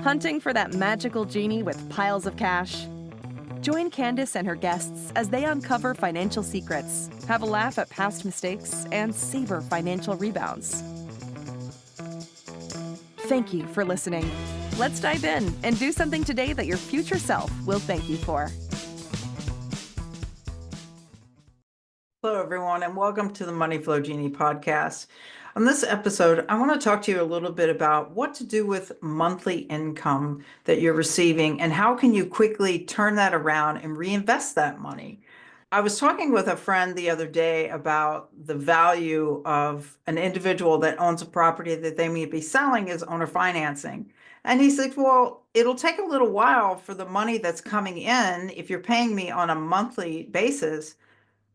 Hunting for that magical genie with piles of cash? Join Candice and her guests as they uncover financial secrets, have a laugh at past mistakes, and savor financial rebounds. Thank you for listening. Let's dive in and do something today that your future self will thank you for. Hello, everyone, and welcome to the Money Flow Genie Podcast. On this episode, I want to talk to you a little bit about what to do with monthly income that you're receiving and how can you quickly turn that around and reinvest that money. I was talking with a friend the other day about the value of an individual that owns a property that they may be selling as owner financing. And he said, well, it'll take a little while for the money that's coming in. If you're paying me on a monthly basis,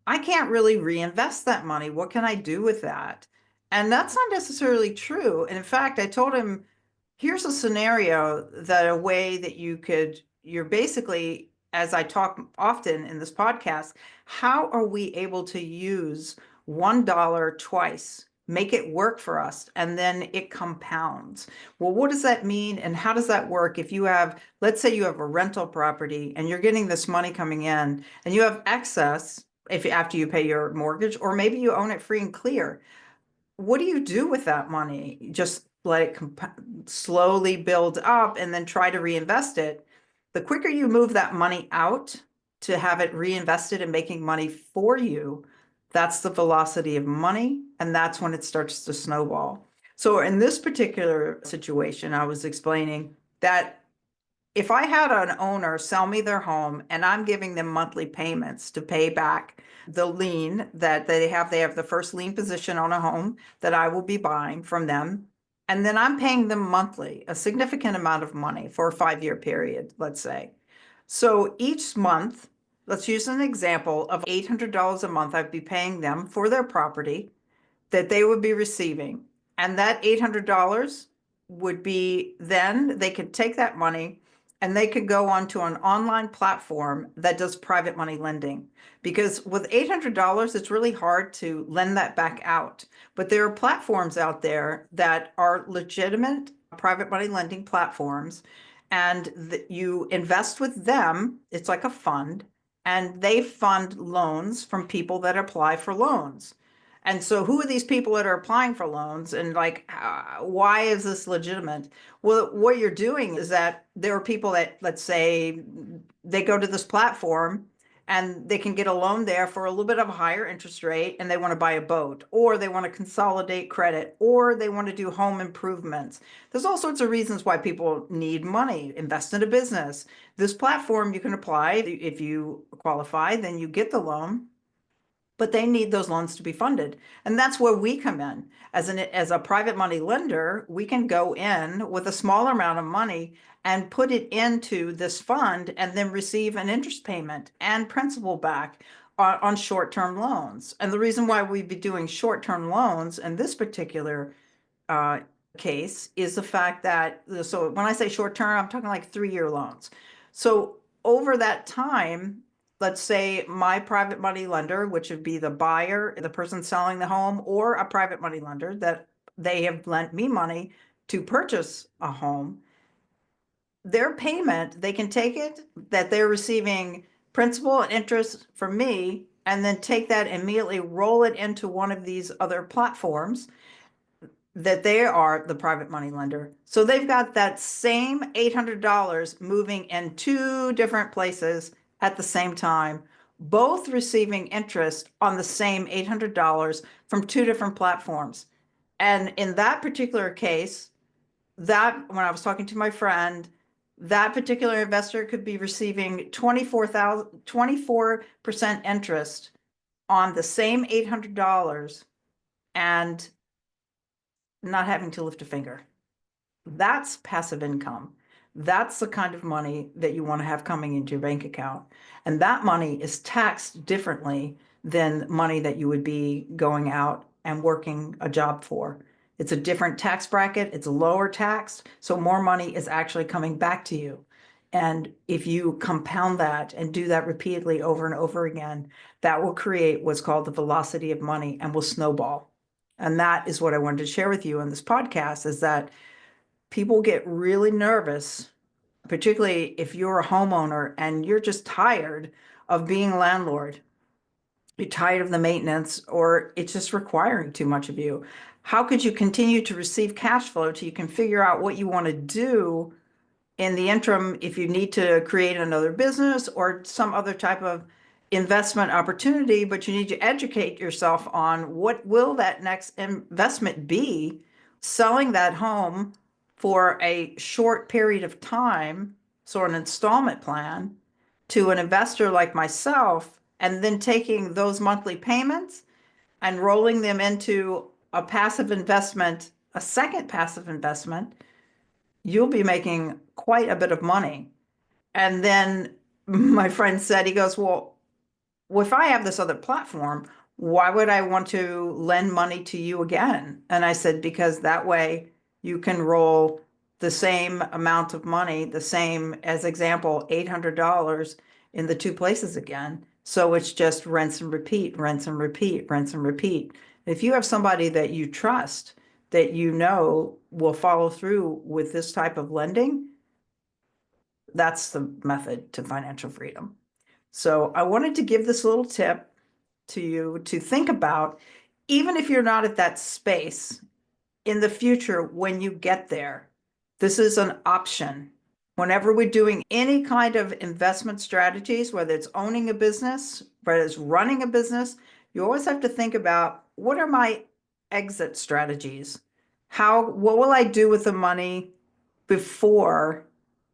I can't really reinvest that money. What can I do with that? And that's not necessarily true. And in fact, I told him, here's a scenario that a way that you're basically, as I talk often in this podcast, how are we able to use $1 twice, make it work for us, and then it compounds? Well, what does that mean? And how does that work if you have, let's say you have a rental property and you're getting this money coming in and you have excess after you pay your mortgage, or maybe you own it free and clear. What do you do with that money? Just let it slowly build up and then try to reinvest it. The quicker you move that money out to have it reinvested and making money for you, that's the velocity of money, and that's when it starts to snowball. So in this particular situation, I was explaining that if I had an owner sell me their home and I'm giving them monthly payments to pay back the lien that they have the first lien position on a home that I will be buying from them. And then I'm paying them monthly, a significant amount of money for a 5-year period, let's say. So each month, let's use an example of $800 a month I'd be paying them for their property that they would be receiving. And that $800 would be, then they could take that money and they could go onto an online platform that does private money lending. Because with $800, it's really hard to lend that back out. But there are platforms out there that are legitimate private money lending platforms, and you invest with them. It's like a fund, and they fund loans from people that apply for loans. And so who are these people that are applying for loans, and why is this legitimate? Well, what you're doing is that there are people that, let's say, they go to this platform and they can get a loan there for a little bit of a higher interest rate, and they want to buy a boat, or they want to consolidate credit, or they want to do home improvements. There's all sorts of reasons why people need money, invest in a business. This platform, you can apply. If you qualify, then you get the loan. But they need those loans to be funded. And that's where we come in. As a private money lender, we can go in with a smaller amount of money and put it into this fund and then receive an interest payment and principal back on short-term loans. And the reason why we'd be doing short-term loans in this particular case is the fact that, so when I say short-term, I'm talking like 3-year loans. So over that time, let's say my private money lender, which would be the buyer, the person selling the home, or a private money lender that they have lent me money to purchase a home, their payment, they can take it, that they're receiving principal and interest from me, and then take that immediately, roll it into one of these other platforms that they are the private money lender. So they've got that same $800 moving in 2 different places at the same time, both receiving interest on the same $800 from 2 different platforms. And in that particular case, that when I was talking to my friend, that particular investor could be receiving 24% interest on the same $800 and not having to lift a finger. That's passive income. That's the kind of money that you want to have coming into your bank account. And that money is taxed differently than money that you would be going out and working a job for. It's a different tax bracket. It's lower taxed. So more money is actually coming back to you. And if you compound that and do that repeatedly over and over again, that will create what's called the velocity of money and will snowball. And that is what I wanted to share with you on this podcast, is that people get really nervous, particularly if you're a homeowner and you're just tired of being a landlord. You're tired of the maintenance, or it's just requiring too much of you. How could you continue to receive cash flow till you can figure out what you want to do in the interim if you need to create another business or some other type of investment opportunity, but you need to educate yourself on what will that next investment be, selling that home for a short period of time, so an installment plan, to an investor like myself, and then taking those monthly payments and rolling them into a passive investment, a second passive investment. You'll be making quite a bit of money. And then my friend said, he goes, well, if I have this other platform, why would I want to lend money to you again? And I said, because that way you can roll the same amount of money, the same, as example, $800 in the two places again. So it's just rinse and repeat, rinse and repeat, rinse and repeat. If you have somebody that you trust, that you know will follow through with this type of lending, that's the method to financial freedom. So I wanted to give this little tip to you to think about, even if you're not at that space in the future, when you get there, this is an option. Whenever we're doing any kind of investment strategies, whether it's owning a business, whether it's running a business, you always have to think about, what are my exit strategies? What will I do with the money before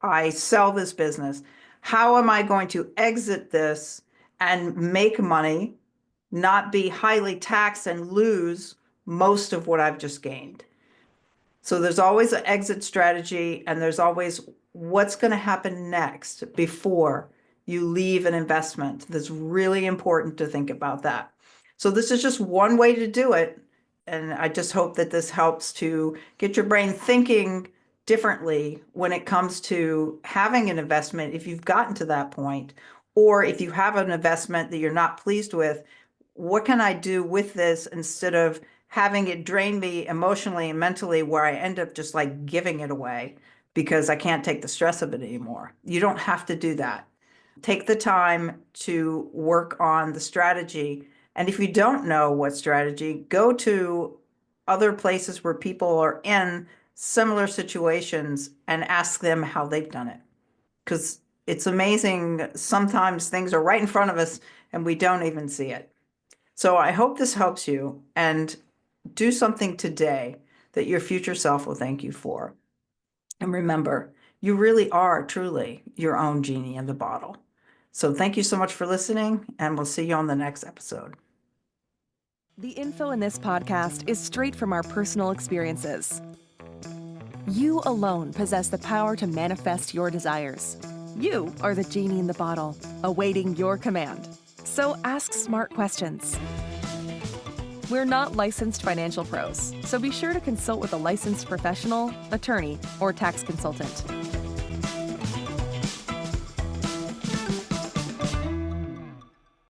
I sell this business? How am I going to exit this and make money, not be highly taxed and lose most of what I've just gained? So there's always an exit strategy, and there's always what's going to happen next before you leave an investment. That's really important to think about that. So this is just one way to do it. And I just hope that this helps to get your brain thinking differently when it comes to having an investment, if you've gotten to that point, or if you have an investment that you're not pleased with, what can I do with this instead of having it drain me emotionally and mentally, where I end up just like giving it away because I can't take the stress of it anymore. You don't have to do that. Take the time to work on the strategy. And if you don't know what strategy, go to other places where people are in similar situations and ask them how they've done it. Because it's amazing. Sometimes things are right in front of us and we don't even see it. So I hope this helps you, and do something today that your future self will thank you for. And remember, you really are truly your own genie in the bottle. So thank you so much for listening, and we'll see you on the next episode. The info in this podcast is straight from our personal experiences. You alone possess the power to manifest your desires. You are the genie in the bottle, awaiting your command. So ask smart questions. We're not licensed financial pros, so be sure to consult with a licensed professional, attorney, or tax consultant.